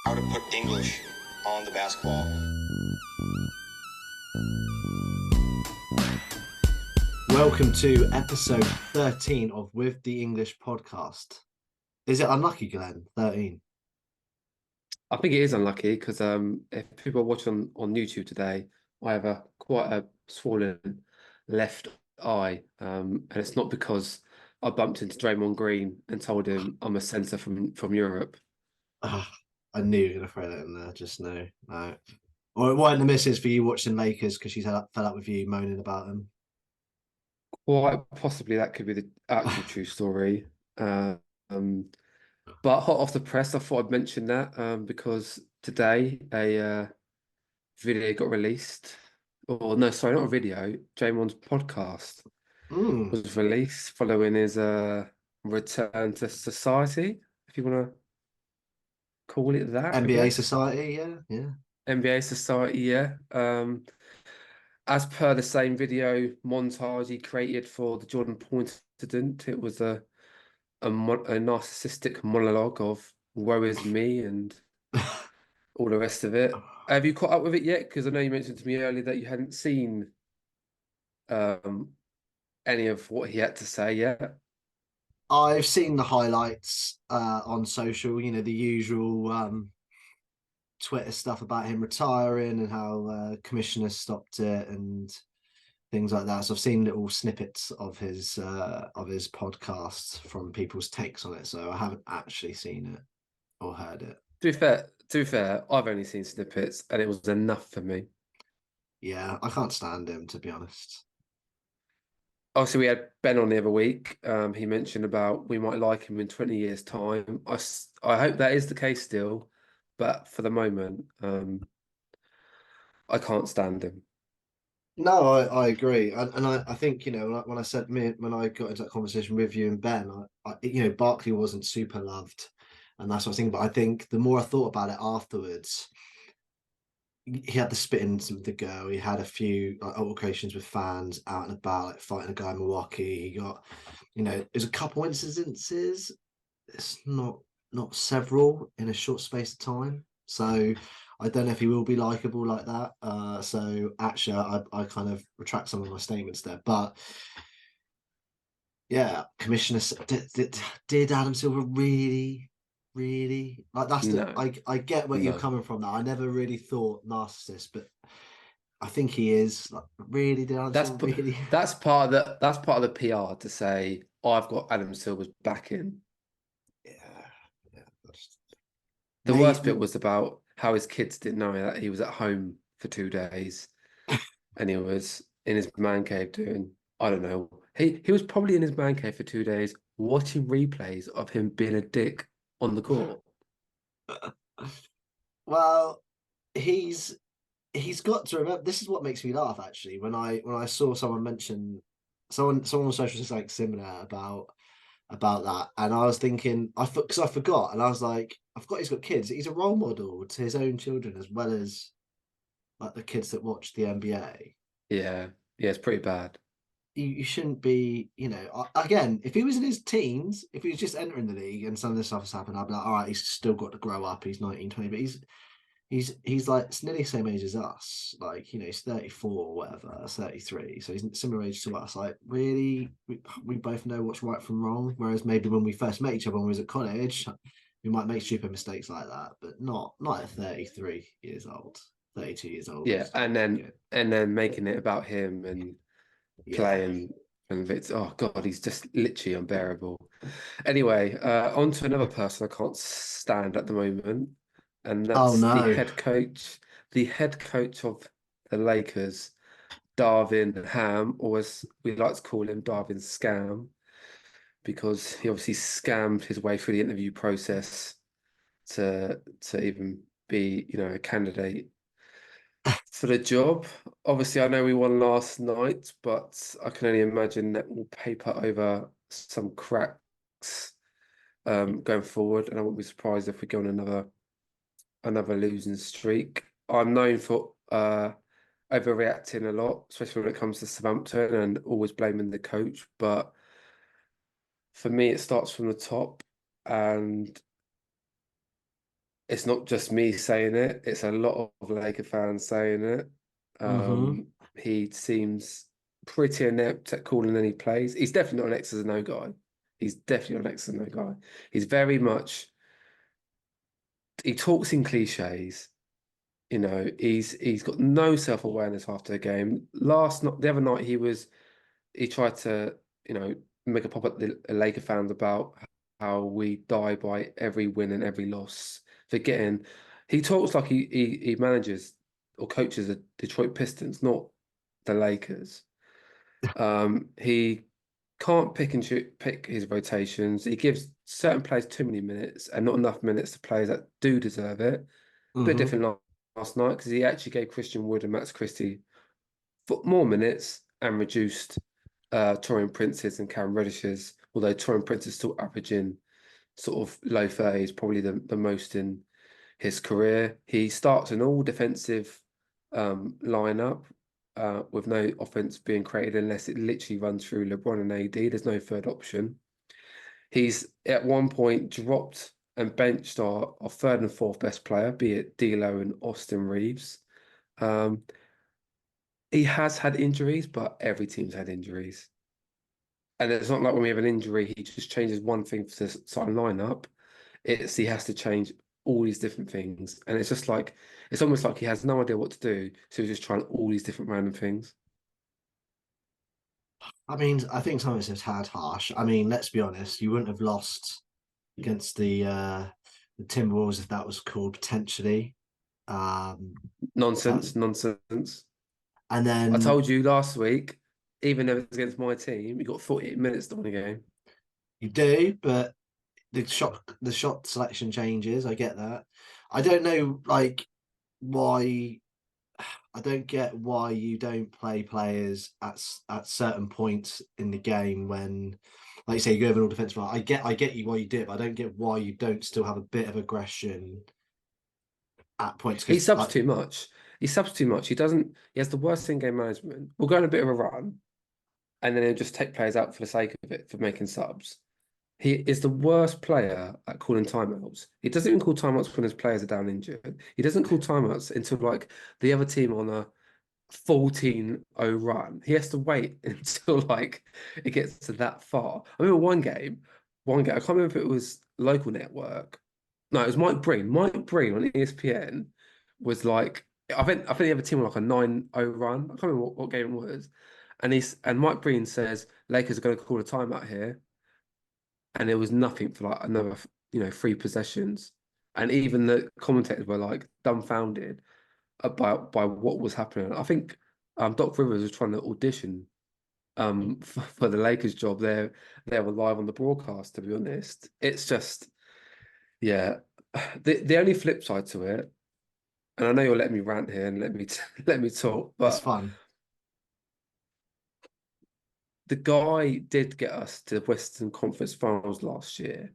how to put English on the basketball. Welcome to episode 13 of With the English podcast. Is it unlucky, Glen? 13? I think it is unlucky because if people are watching on YouTube today, I have quite a swollen left eye, and it's not because I bumped into Draymond Green and told him I'm a centre from Europe. I knew you were going to throw that in there. Just no. Or it wasn't the missus for you watching Lakers because she's fell out with you moaning about them. Quite possibly that could be the actual true story. But hot off the press, I thought I'd mention that because today a video got released. Or no, sorry, not a video. Draymond's podcast was released following his return to society, if you want to call it that. NBA Society, yeah. NBA Society, yeah. As per the same video montage he created for the Jordan Poole incident, it was a narcissistic monologue of woe is me and all the rest of it. Have you caught up with it yet? Because I know you mentioned to me earlier that you hadn't seen any of what he had to say yet. I've seen the highlights on social, the usual Twitter stuff about him retiring and how commissioners stopped it and things like that. So I've seen little snippets of his podcast from people's takes on it. So I haven't actually seen it or heard it. To be fair, I've only seen snippets and it was enough for me. Yeah, I can't stand him, to be honest. Obviously, we had Ben on the other week. He mentioned about we might like him in 20 years' time. I hope that is the case still, but for the moment, I can't stand him. No, I agree, and I think when I said when I got into that conversation with you and Ben, Barkley wasn't super loved, and that's what I was thinking. But I think the more I thought about it afterwards, he had the spitting with the girl. He had a few altercations with fans out and about, like fighting a guy in Milwaukee. He got, there's a couple incidences. It's not several in a short space of time. So I don't know if he will be likable like that. So actually, I kind of retract some of my statements there. But yeah, Commissioner, did Adam Silver really like that's No, I get where you're coming from. That I never really thought narcissist, but I think he is. Like, really, did Adam Silver really? That's part of the PR to say I've got Adam Silver's backing. Yeah. The worst bit was about how his kids didn't know that he was at home for 2 days and he was in his man cave doing, I don't know. He was probably in his man cave for 2 days watching replays of him being a dick on the court. Well, he's got to remember. This is what makes me laugh. Actually, when I saw someone mention someone on social was like similar about that, and I was thinking, because I forgot, and I was like, I forgot he's got kids. He's a role model to his own children as well as like the kids that watch the NBA. Yeah, it's pretty bad. You shouldn't be, again, if he was in his teens, if he was just entering the league and some of this stuff has happened, I'd be like, all right, he's still got to grow up. He's 19, 20, but he's like it's nearly the same age as us. Like, he's 34 or whatever, 33. So he's similar age to us. Like, really, we both know what's right from wrong. Whereas maybe when we first met each other when we was at college, we might make stupid mistakes like that, but not at 33 years old, 32 years old. Yeah, and then making it about him and playing and it's oh god, he's just literally unbearable. Anyway, on to another person I can't stand at the moment, and that's the head coach of the Lakers, Darvin Ham, or as we like to call him, Darvin Scam, because he obviously scammed his way through the interview process to even be, a candidate for the job. Obviously, I know we won last night, but I can only imagine that we'll paper over some cracks going forward, and I won't be surprised if we go on another losing streak. I'm known for overreacting a lot, especially when it comes to Southampton and always blaming the coach. But for me, it starts from the top, and it's not just me saying it, it's a lot of Laker fans saying it. Mm-hmm. He seems pretty inept at calling any plays. He's definitely not an X's and no guy. He's definitely not an X's and no guy. He's very much, he talks in cliches. You know, he's got no self-awareness after the game. The other night, he tried to, make a pop at the Laker fans about how we die by every win and every loss, forgetting he talks like he manages or coaches the Detroit Pistons, not the Lakers. He can't pick his rotations. He gives certain players too many minutes and not enough minutes to players that do deserve it. Bit Mm-hmm. different last night because he actually gave Christian Wood and Max Christie more minutes and reduced Torian Prince's and Cam Reddish's, although Torian Prince is still averaging sort of low 30s, probably the most in his career. He starts an all defensive lineup with no offense being created unless it literally runs through LeBron and AD. There's no third option. He's at one point dropped and benched our third and fourth best player, be it D'Lo and Austin Reeves. He has had injuries, but every team's had injuries. And it's not like when we have an injury, he just changes one thing for the starting lineup. He has to change all these different things. And it's just like, it's almost like he has no idea what to do. So he's just trying all these different random things. I mean, I think some of it's a tad harsh. I mean, let's be honest, you wouldn't have lost against the Timberwolves if that was called potentially. Nonsense. And I then told you last week, even though it's against my team, you got 48 minutes to win a game. you do, but the shot selection changes. I get that. I don't know, like why. I don't get why you don't play players at certain points in the game when, like you say, you go over an all defensive line. I get you why you do it, but I don't get why you don't still have a bit of aggression at points He because subs too much. He subs too much. He has the worst in game management. We'll go on a bit of a run, and then he'll just take players out for the sake of it, for making subs. He is the worst player at calling timeouts. He doesn't even call timeouts when his players are down injured. He doesn't call timeouts until like the other team on a 14-0 run. He has to wait until like it gets to that far. I remember one game, I can't remember if it was local network. No, it was Mike Breen. Mike Breen on ESPN was like, I think the other team were like a 9-0 run. I can't remember what game it was. And Mike Breen says Lakers are going to call a timeout here. And there was nothing for like another, 3 possessions. And even the commentators were like dumbfounded by what was happening. I think Doc Rivers was trying to audition for the Lakers job. They were live on the broadcast, to be honest. It's just, yeah. The only flip side to it, and I know you'll let me rant here and let me talk, it's but fun. the guy did get us to the Western Conference Finals last year.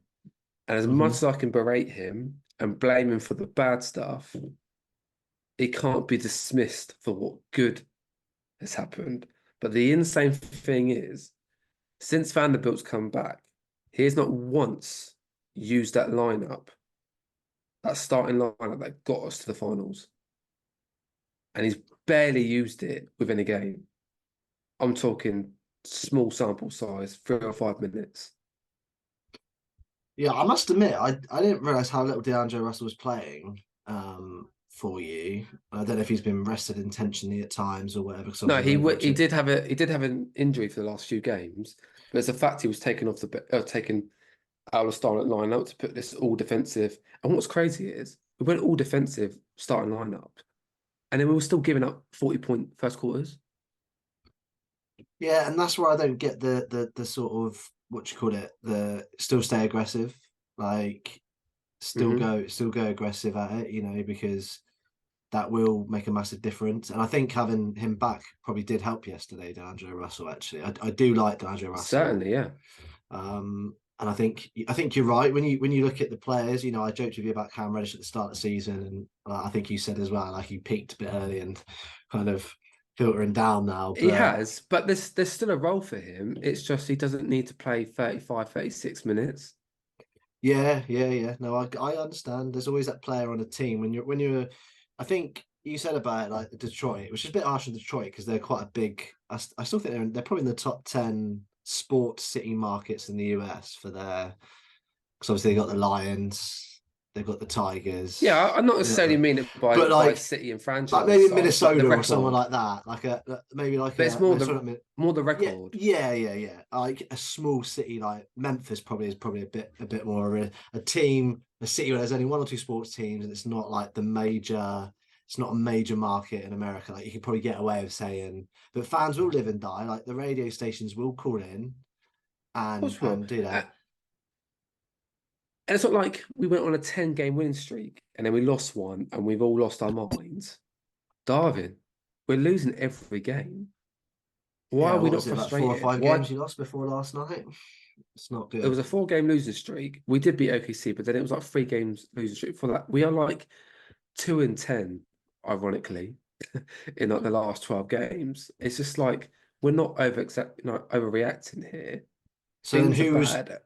And as much Mm-hmm. as I can berate him and blame him for the bad stuff, it can't be dismissed for what good has happened. But the insane thing is, since Vanderbilt's come back, he has not once used that lineup, that starting lineup that got us to the finals. And he's barely used it within a game. I'm talking small sample size, 3 or 5 minutes. Yeah, I must admit, I didn't realize how little DeAndre Russell was playing for you. I don't know if he's been rested intentionally at times or whatever. Because No, obviously he did have an injury for the last few games, but it's a fact he was taken out of starting lineup to put this all defensive. And what's crazy is we went all defensive starting lineup, and then we were still giving up 40-point first quarters. Yeah, and that's where I don't get the sort of what you call it, the still stay aggressive, like still go aggressive at it, because that will make a massive difference. And I think having him back probably did help yesterday, DeAndre Russell. Actually, I do like DeAndre Russell. Certainly, yeah. And I think you're right when you look at the players. I joked with you about Cam Reddish at the start of the season, and I think you said as well, like he peaked a bit early and kind of filtering down now. He But has, but there's still a role for him. It's just he doesn't need to play 35, 36 minutes. Yeah. No, I understand. There's always that player on a team when you're. I think you said about it, like Detroit, which is a bit harsh on Detroit because they're quite a big. I still think they're probably in the top 10 sports city markets in the US for their. Because obviously they got the Lions, they've got the Tigers, Yeah, I'm not they got necessarily mean it but by city and like franchise maybe size, but the Minnesota or someone record. like that, like maybe like But it's a more no, sorry, the more the yeah, record. yeah. Like a small city like Memphis probably is probably a bit more a team, a city where there's only one or two sports teams, and it's not like the major. It's not a major market in America. Like you could probably get away with saying, but fans will live and die. Like the radio stations will call in Of course we will. and do that. And it's not like we went on a 10-game winning streak and then we lost one and we've all lost our minds. Darvin, we're losing every game. Why Yeah, are we what not was it, like 4 or 5 frustrated? games Why? you lost before last night? It's not It was good. a 4-game losing streak. We did beat OKC, but then it was like 3 games losing streak for that. We are like 2-10, ironically, in like the last 12 games. It's just like we're not overreacting here. So then Things are bad.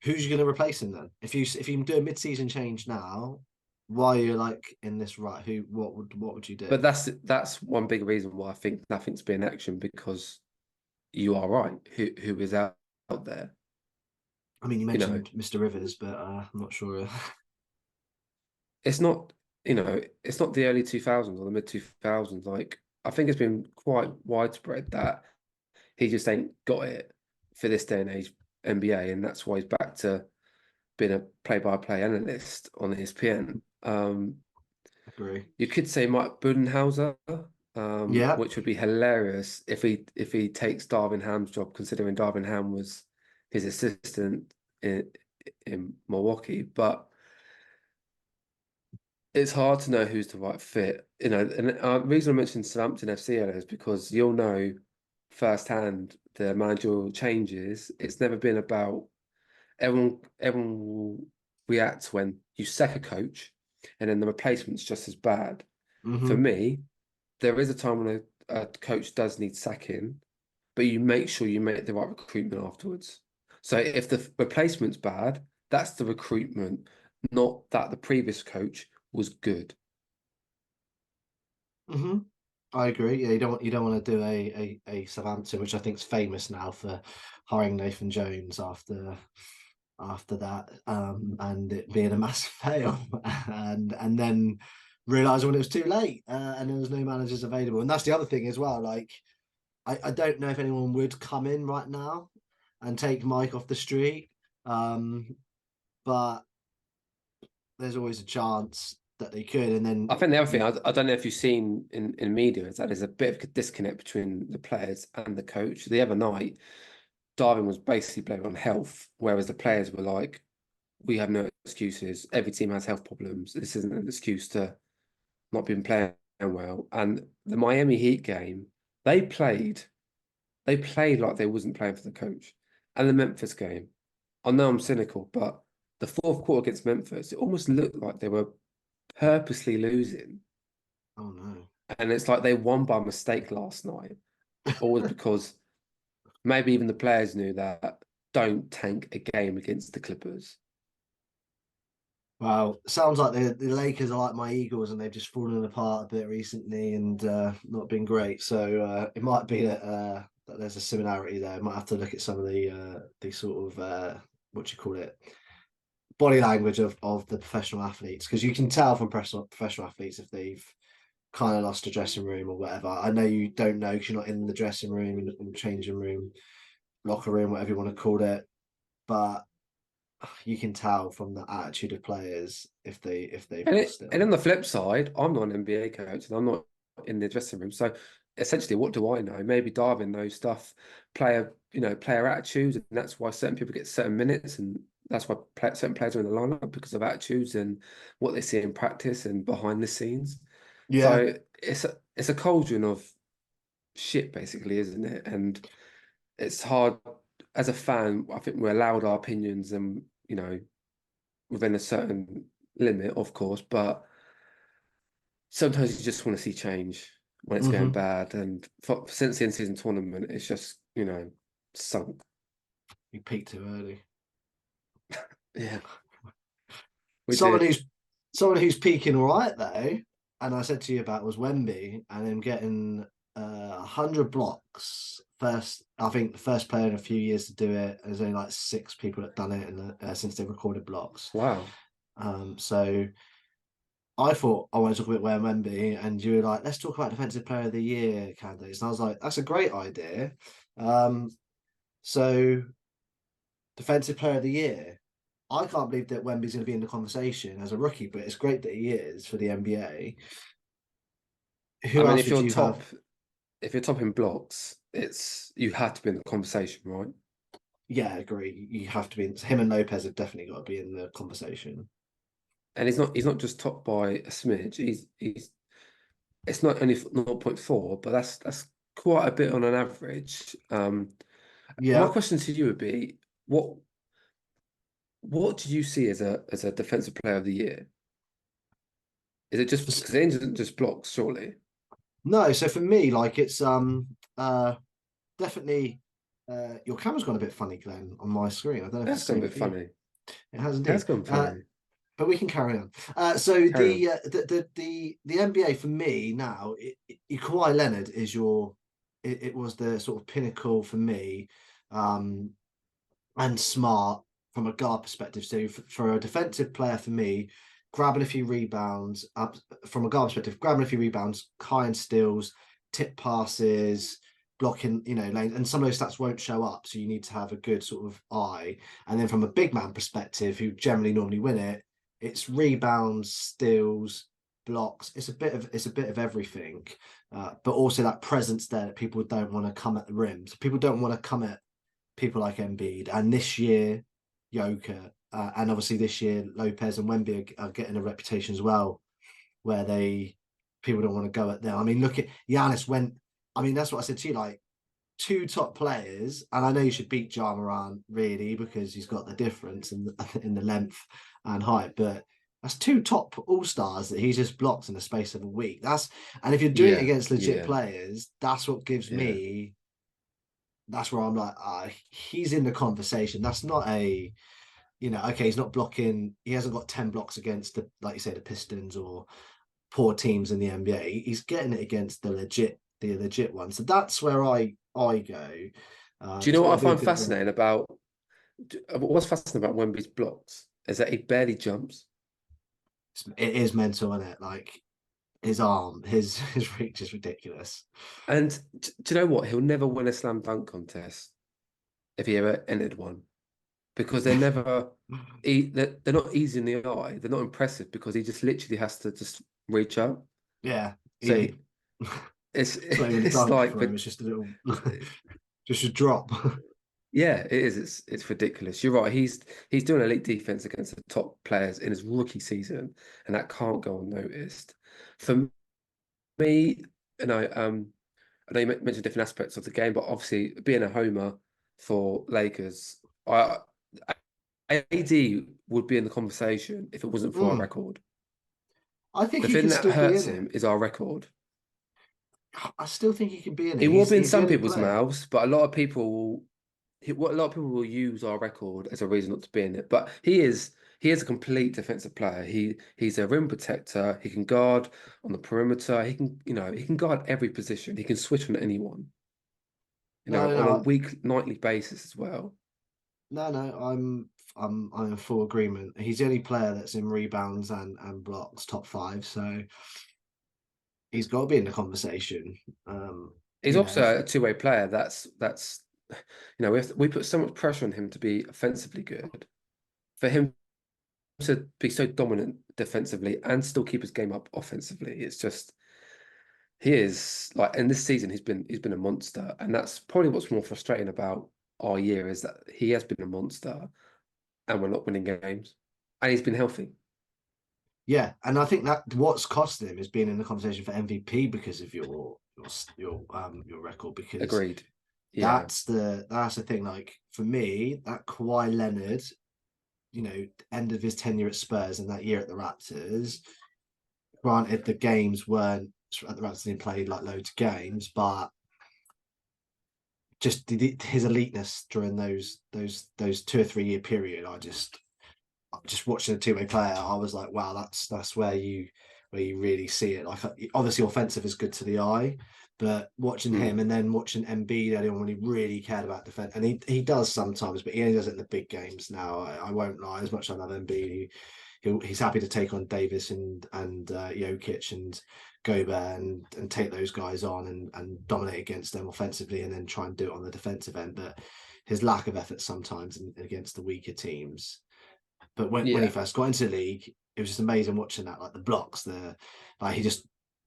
who's you going to replace him then? If you do a mid-season change now, why are you like in this right? What would you do? But that's one big reason why I think nothing's been action because you are right. Who is out there? I mean, you You know, mentioned Mr. Rivers, but I'm not sure. it's not, it's not the early 2000s or the mid 2000s. Like, I think it's been quite widespread that he just ain't got it for this day and age NBA, and that's why he's back to being a play-by-play analyst on ESPN. Agree. You could say Mike Budenhauser, Yeah. which would be hilarious if he takes Darvin Ham's job, considering Darvin Ham was his assistant in Milwaukee. But it's hard to know who's the right fit. And the reason I mentioned Southampton FC earlier is because you'll know firsthand the managerial changes. It's never been about everyone will react when you sack a coach and then the replacement's just as bad. For Hmm. me, there is a time when a coach does need sacking, but you make sure you make the right recruitment afterwards. So if the replacement's bad, that's the recruitment, not that the previous coach was good. Hmm. I agree. Yeah, you don't want to do a Southampton, which I think is famous now for hiring Nathan Jones after that, and it being a massive fail, and then realising when it was too late, and there was no managers available. And that's the other thing as well. Like I don't know if anyone would come in right now and take Mike off the street, but there's always a chance that they could. And then I think the other thing, you, I don't know if you've seen in media, is that there's a bit of a disconnect between the players and the coach. The other night, Darwin was basically blaming on health, whereas the players were like, we have no excuses. Every team has health problems. This isn't an excuse to not been playing well. And the Miami Heat game, they played, they played like they wasn't playing for the coach. And the Memphis game, I know I'm cynical, but the fourth quarter against Memphis, it almost looked like they were purposely losing. oh no. And it's like they won by mistake last night, always because maybe even the players knew that don't tank a game against the Clippers. Wow, sounds like the Lakers are like my Eagles, and they've just fallen apart a bit recently and not been great. So it might be that there's a similarity there. Might have to look at some of the sort of what do you call it, body language of the professional athletes, because you can tell from professional athletes if they've kind of lost a dressing room or whatever. I know you don't know because you're not in the dressing room, in the changing room, locker room, whatever you want to call it, but you can tell from the attitude of players if they've lost it or And on not. the flip side, I'm not an NBA coach and I'm not in the dressing room. So essentially, what do I know? Maybe Darwin knows stuff, player attitudes, and that's why certain people get certain minutes, and that's why certain players are in the lineup because of attitudes and what they see in practice and behind the scenes. Yeah. So it's a cauldron of shit, basically, isn't it? And it's hard as a fan. I think we're allowed our opinions, and within a certain limit, of course, but sometimes you just want to see change when it's going Hmm. bad. And since the in-season tournament, it's just, sunk. You peaked too early. Yeah. We someone did. who's peaking all right though, and I said to you about was Wemby and him getting 100 blocks. First, I think the first player in a few years to do it. There's only like 6 people that done it since they recorded blocks. Wow. So I thought I want to talk a bit about Wemby, and you were like, let's talk about Defensive Player of the Year candidates. And I was like, that's a great idea. So Defensive Player of the Year. I can't believe that Wemby's going to be in the conversation as a rookie, but it's great that he is for the NBA. I Who mean, else would you have? if you're top in blocks, you have to be in the conversation, right? Yeah, I agree. You have to be. Him and Lopez have definitely got to be in the conversation. And he's not just top by a smidge. He's it's not only 0.4, but that's quite a bit on an average. My Yeah, question to you would be, what do you see as a defensive player of the year? Is it just because it isn't just blocks, surely? no. So for me, like it's definitely your camera's gone a bit funny, Glenn, on my screen. I don't know if it's That's the gone a same bit for you. funny. It has It has indeed. gone funny. But we can carry on. So Carry on. the NBA for me now, Kawhi Leonard is it was the sort of pinnacle for me, and smart from a guard perspective. So for a defensive player for me, grabbing a few rebounds up from a guard perspective, grabbing a few rebounds, high and steals, tip passes, blocking, lanes, and some of those stats won't show up. So you need to have a good sort of eye. And then from a big man perspective, who generally normally win it, it's rebounds, steals, blocks. It's a bit of everything, but also that presence there that people don't want to come at the rim. So people don't want to come at people like Embiid, and this year, Joker, and obviously this year Lopez and Wemby are getting a reputation as well, where people don't want to go at them. I mean, look at Giannis went. I mean, that's what I said to you. Like 2 top players, and I know you should beat Ja Morant really because he's got the difference in in the length and height, but that's 2 top all stars that he just blocks in the space of a week. And if you're doing it Yeah, against legit yeah, players, that's what gives yeah. me. That's where I'm like, he's in the conversation. That's not okay, he's not blocking. He hasn't got 10 blocks against like you say, the Pistons or poor teams in the NBA. He's getting it against the legit ones. So that's where I go. Do you He's know got what to I do a find bit more. fascinating about what's fascinating about Wemby's blocks is that he barely jumps. It is mental, isn't it? Like his arm, his reach is ridiculous. And do you know what? He'll never win a slam dunk contest if he ever entered one because they're not easy in the eye. They're not impressive because he just literally has to just reach out. Yeah, So it's it's not even a it's dunk like, for him. but It's just a little, just a drop. yeah, it is. It's ridiculous. You're right. He's doing elite defense against the top players in his rookie season, and that can't go unnoticed. For me, I know you mentioned different aspects of the game, but obviously being a homer for Lakers, AD would be in the conversation if it wasn't for our Mm. record. I think The he thing could that still be hurts in it. him is our record. I still think he can be in it. It will be in He's the some only people's player. mouths, but a lot of people what a lot of people will use our record as a reason not to be in it. But he is a complete defensive player. He's a rim protector. He can guard on the perimeter. He can guard every position. He can switch on anyone. No, On a no, nightly basis as well. no. I'm in full agreement. He's the only player that's in rebounds and blocks top 5, so he's got to be in the conversation. Um, He's also a two-way player. That's we put so much pressure on him to be offensively good. For him to be so dominant defensively and still keep his game up offensively, it's just he is like. In this season, he's been a monster, and that's probably what's more frustrating about our year is that he has been a monster, and we're not winning games, and he's been healthy. yeah, and I think that what's cost him is being in the conversation for MVP because of your record. Because Agreed. Yeah, that's the thing. Like for me, that Kawhi Leonard, end of his tenure at Spurs and that year at the Raptors. Granted, the games weren't at the Raptors. Didn't play like loads of games, but just his eliteness during those 2 or 3 year period, I just just watching a two-way player, I was like, wow, that's where you really see it. Like obviously offensive is good to the eye, but watching him and then watching Embiid earlier on when he really cared about defense, and he does sometimes, but he only does it in the big games now. I won't lie, as much as I love Embiid, he's happy to take on Davis and Jokic and Gobert and take those guys on and dominate against them offensively, and then try and do it on the defensive end. But his lack of effort sometimes against the weaker teams. But when he first got into the league, it was just amazing watching that, like the blocks, like he just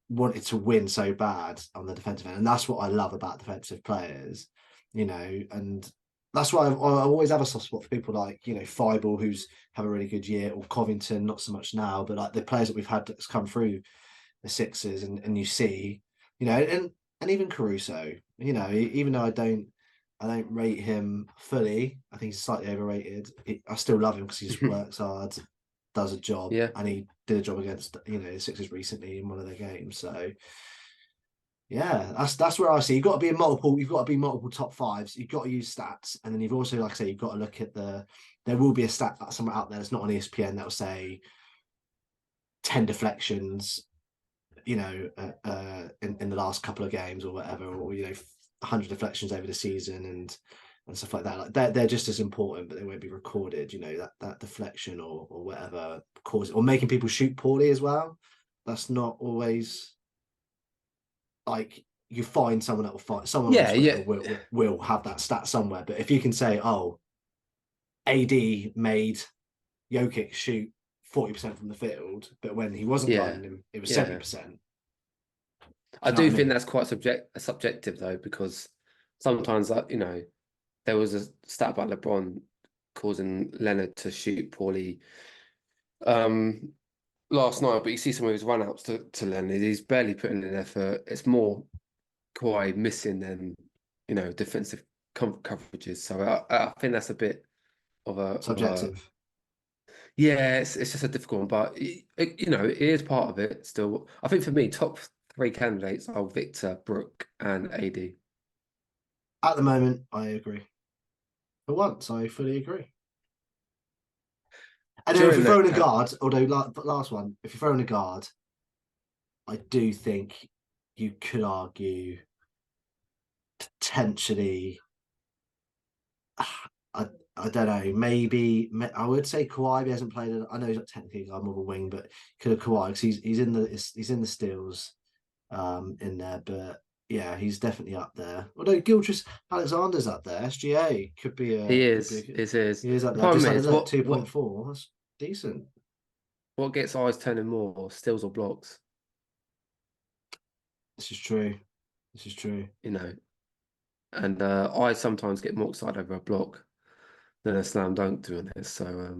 wanted to win so bad on the defensive end, and that's what I love about defensive players, and that's why I always have a soft spot for people like Feibel, who's have a really good year, or Covington, not so much now, but like the players that we've had that's come through the Sixers, and you see, and even Caruso, even though I don't rate him fully. I think he's slightly overrated. I still love him because he just works hard, does a job, and he did a job against the Sixers recently in one of their games. So yeah, that's where I see you've got to be in multiple. You've got to be multiple top fives. You've got to use stats, and then you've also, like I say, you've got to look at There will be a stat somewhere out there that's not on ESPN that will say 10 deflections, in the last couple of games or whatever, or 100 deflections over the season and stuff like that. Like they're just as important, but they won't be recorded. That deflection or whatever causes, or making people shoot poorly as well. That's not always like you find someone that will find someone on Twitter will have that stat somewhere. But if you can say, oh, AD made Jokic shoot 40% from the field, but when he wasn't guarding him, it was 70%. I do think that's quite subjective though, because sometimes, there was a stat about LeBron causing Leonard to shoot poorly last night, but you see some of his runouts to Leonard, he's barely putting in effort. It's more Kawhi missing than defensive coverages. So I think that's a bit of a subjective. It's just a difficult one, but it is part of it still. I think for me, top 3 candidates are Victor, Brooke, and AD. At the moment, I agree. For once, I fully agree. And then if you're throwing a guard, although last one, if you're throwing a guard, I do think you could argue potentially. I don't know. Maybe I would say Kawhi. He hasn't played. I know he's not technically more of a wing, but could have Kawhi because he's in the steals, in there. But yeah, he's definitely up there. Although Gilgeous Alexander's up there. SGA could be a. He is. He is up there. Just had a look, 2.4. That's decent. What gets eyes turning more, steals or blocks? This is true. And I sometimes get more excited over a block than a slam dunk, to be honest. So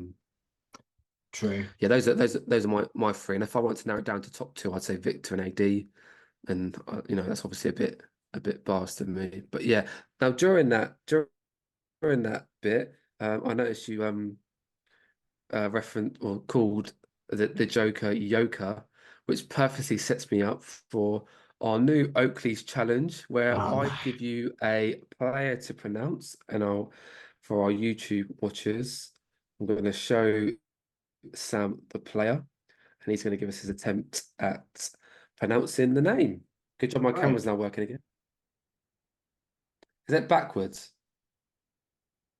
true. Yeah, those are my 3. And if I want to narrow it down to top 2, I'd say Victor and AD. And that's obviously a bit biased to me. But yeah, now during that bit, I noticed you referenced or called the Joker Yoker, which perfectly sets me up for our new Oakley's challenge, where I give you a player to pronounce, and for our YouTube watchers, I'm going to show Sam the player, and he's going to give us his attempt at pronouncing the name. Good job, my camera's now working again. Is that backwards?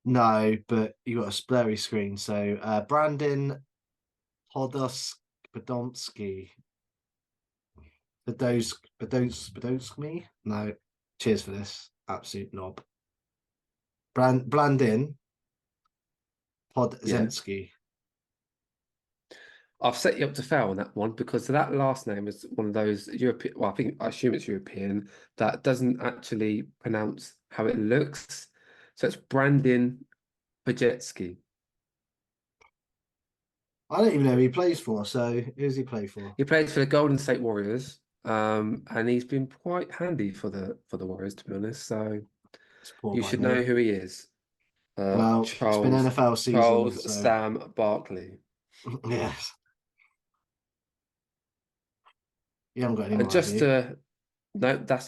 No, but you got a blurry screen. So Brandon Podolsky. Podolsky? No. Cheers for this. Absolute knob. Blandin Podzemski. I've set you up to fail on that one because that last name is one of those European. Well, I assume it's European that doesn't actually pronounce how it looks. So it's Brandon Pajetsky. I don't even know who he plays for. So who does he play for? He plays for the Golden State Warriors, and he's been quite handy for the Warriors, to be honest. So you should know who he is. Well, it's been NFL season. Charles Sam Barkley. Yes. You haven't got any more. Just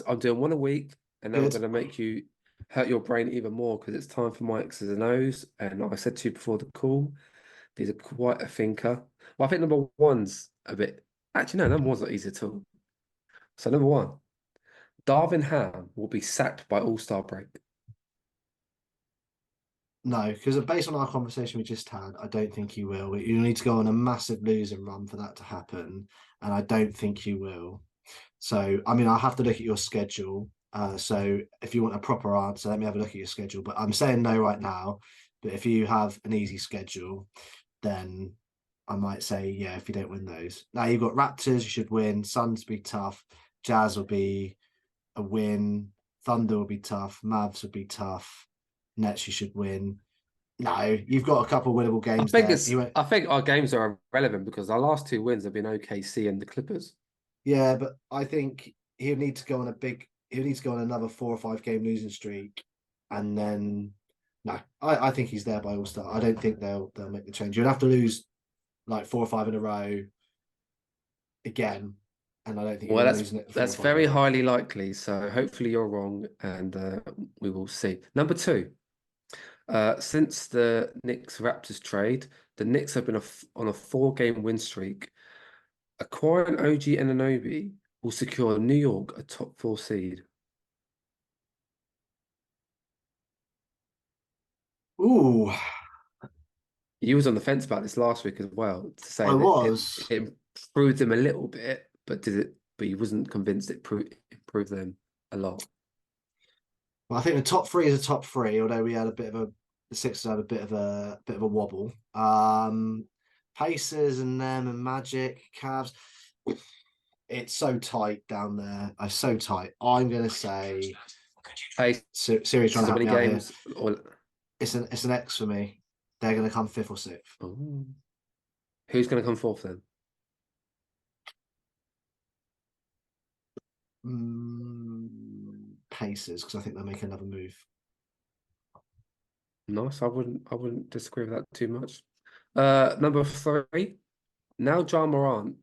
I'm doing one a week, and then I'm going to make you hurt your brain even more because it's time for my X's and O's. And I said to you before the call He's quite a thinker. Well, I think number one's a bit. Actually, no, number one's not easy at all. So number one, Darvin Ham will be sacked by All-Star break. No, because based on our conversation we just had, I don't think you will. You need to go on a massive losing run for that to happen, and I don't think you will. So, I mean, I'll have to look at your schedule. So, if you want a proper answer, let me have a look at your schedule. But I'm saying no right now. But if you have an easy schedule, then I might say yeah. If you don't win those, now you've got Raptors, you should win. Suns be tough. Jazz will be a win. Thunder will be tough. Mavs will be tough. Nets, you should win. No, you've got a couple of winnable games there. I think our games are irrelevant because our last two wins have been OKC and the Clippers. Yeah, but I think he'll need to go on he'll need to go on another 4 or 5 game losing streak, and then no, I think he's there by All Star. I don't think they'll make the change. You'll have to lose like 4 or 5 in a row again, and I don't think Well, you're losing it. that's very highly likely. So hopefully you're wrong, and we will see. Number two. Since the Knicks Raptors trade, the Knicks have been on a 4-game win streak. Acquiring OG Anunoby will secure New York a top 4 seed. Ooh, You was on the fence about this last week as well, to say I that was. it improved them a little bit, but did it? But you wasn't convinced it improved them a lot. Well, I think the top three is a top three, although we had a bit of the Sixers had a bit of a wobble. Pacers and them and Magic, Cavs. It's so tight down there. It's so tight. I'm gonna say Hey, Siri's trying to so help many me out here. games. It's an X for me. They're gonna come 5th or 6th. Oh. Who's going to come fourth then? Pacers, because I think they'll make another move. Nice. I wouldn't disagree with that too much. Number 3. Now John Morant.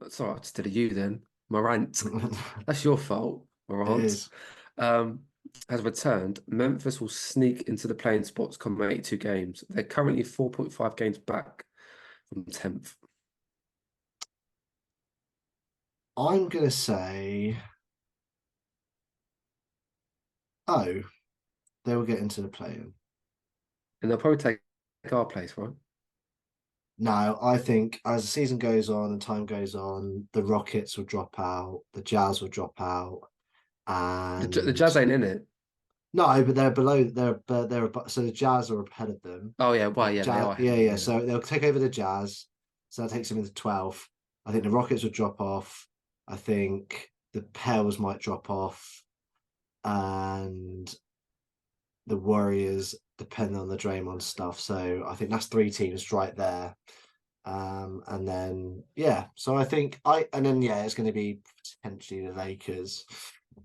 Sorry, instead of you then. Morant. That's your fault, It Morant. is. Has returned. Memphis will sneak into the playing spots come 82 games. They're currently 4.5 games back from 10th. I'm gonna say, oh, they will get into the play-in. And they'll probably take our place, right? No, I think as the season goes on and time goes on, the Rockets will drop out, the Jazz will drop out, and The Jazz ain't in it. no, but they're below. So the Jazz are ahead of them. Oh yeah, well yeah, they Jazz, are. yeah. So they'll take over the Jazz. So that takes them into 12th. I think the Rockets will drop off. I think the Pels might drop off, and the Warriors, depending on the Draymond stuff. So I think that's 3 teams right there. And then yeah, so I think it's going to be potentially the Lakers.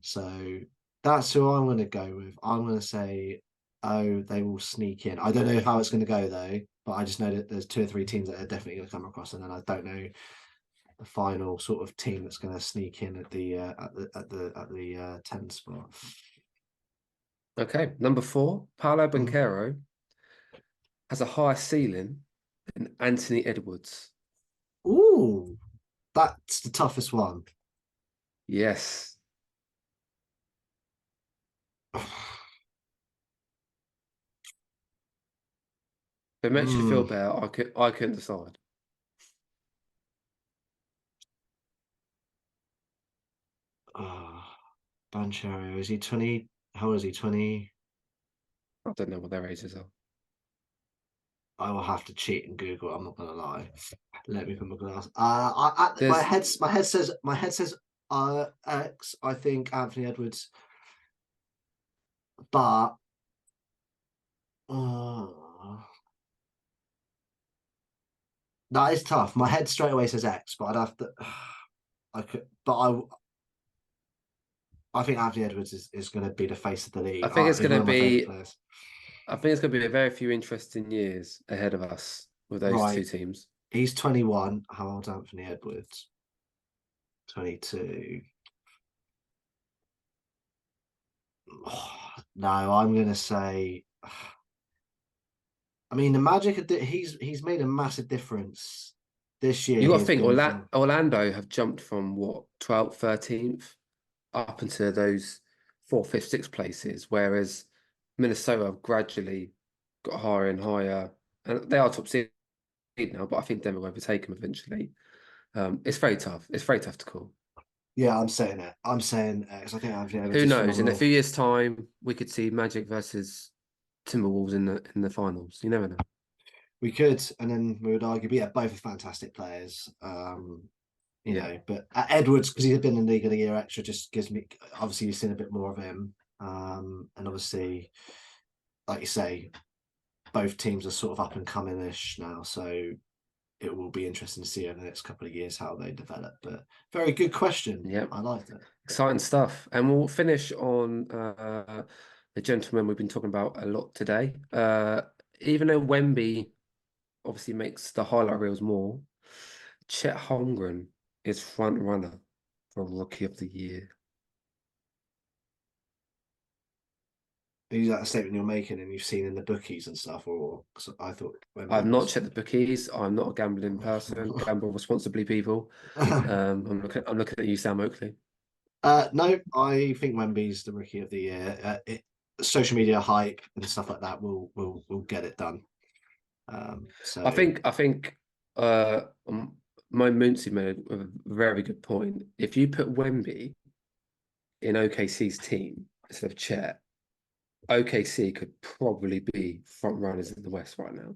So that's who I'm going to go with. I'm going to say, oh, they will sneak in. I don't know how it's going to go though, but I just know that there's 2 or 3 teams that are definitely going to come across, and then I don't know the final sort of team that's going to sneak in at the 10 spot. Okay, number 4, Paolo Mm. Banchero has a higher ceiling than Anthony Edwards. Ooh, that's the toughest one. Yes. If it makes you feel better, I couldn't decide. Banchero, is he 20? How old is he? 20? I don't know what their ages are. I will have to cheat and Google. I'm not gonna lie. Let me put my glass. My head says X. I think Anthony Edwards, but that is tough. My head straight away says X, but I'd have to. I could, but I think Anthony Edwards is going to be the face of the league. I think it's going to be. Players. I think it's going to be a very few interesting years ahead of us with those 2 teams. He's 21. How old's Anthony Edwards? 22. No, I'm going to say I mean, the Magic, he's made a massive difference this year. You got He to has think been from Orlando have jumped from what 12th, 13th up into those 4th, 5th, 6th places, whereas Minnesota have gradually got higher and higher, and they are top seed now. But I think Denver will overtake them eventually. It's very tough. It's very tough to call. Yeah, I'm saying it. I'm saying because I think Anthony Edwards Who is knows? In a phenomenal. few years' time, we could see Magic versus Timberwolves in the finals. You never know. We could, and then we would argue, but yeah, both are fantastic players. You Yeah. know, but Edwards, because he's been in the league of the year extra, just gives me obviously you've seen a bit more of him. And obviously, like you say, both teams are sort of up and coming ish now, so it will be interesting to see over the next couple of years how they develop. But very good question. Yeah. I liked it. Exciting stuff. And we'll finish on the gentleman we've been talking about a lot today. Even though Wemby obviously makes the highlight reels more, Chet Holmgren is front runner for Rookie of the Year. Is that a statement you're making and you've seen in the bookies and stuff? Or I thought I've Wemby not was. checked the bookies. I'm not a gambling person. Gamble responsibly, people. I'm looking at you, Sam Oakley. No, I think Wemby's the rookie of the year. Social media hype and stuff like that will get it done. So I think my Moonsey made a very good point. If you put Wemby in OKC's team instead of Chet, OKC could probably be front runners in the West right now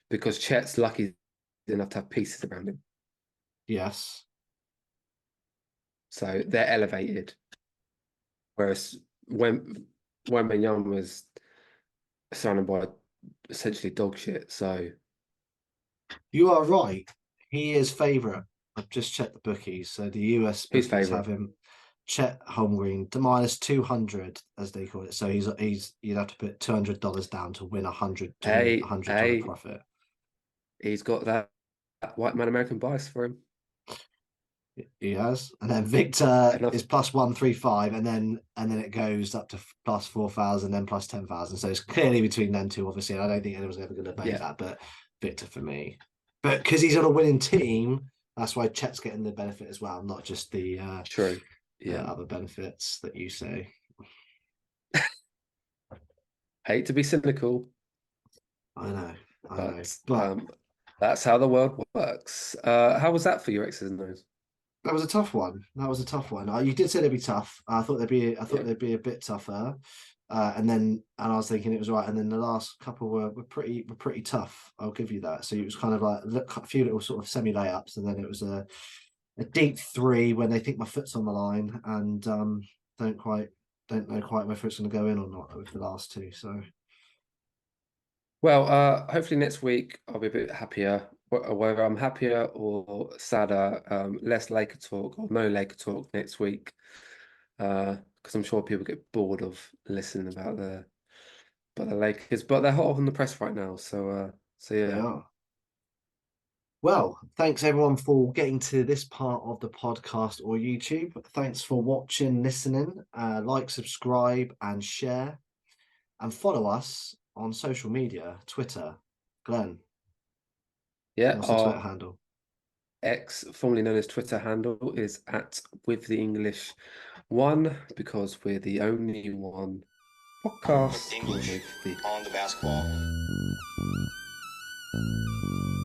because Chet's lucky enough to have pieces around him, yes, so they're elevated. Whereas Wembanyama was surrounded by essentially dog shit. So you are right. He is favourite. I've just checked the bookies. So the US who's bookies have favourite? him Chet Holmgren to minus 200 as they call it. So he's you'd have to put $200 down to win $100 Hey, profit. he's got that white man American bias for him. He has, and then Victor Enough. is plus 135, and then it goes up to plus 4,000, then plus 10,000. So it's clearly between them two. Obviously, I don't think anyone's ever going to debate Yeah. that, but Victor for me. But because he's on a winning team, that's why Chet's getting the benefit as well, not just the True. Yeah. other benefits that you say. Hate to be cynical, I know, but but that's how the world works. How was that for your X's and O's? that was a tough one. That was a tough one. You did say they'd be tough. I thought they'd be a bit tougher. And I was thinking it was right. And then the last couple were pretty tough. I'll give you that. So it was kind of like a few little sort of semi layups, and then it was a deep three when they think my foot's on the line, and don't know quite whether it's going to go in or not with the last two. So Well, hopefully next week I'll be a bit happier. Whether I'm happier or sadder, less Laker talk or no Laker talk next week, because I'm sure people get bored of listening about the Lakers, but they're hot on the press right now. So they yeah. are. Well, thanks everyone for getting to this part of the podcast or YouTube. Thanks for watching, listening. Like, subscribe, and share. And follow us on social media, Twitter. Glen, Yeah, what's the Twitter handle? X, formerly known as Twitter handle, is at with the English one, because we're the only one podcast English with the on the basketball.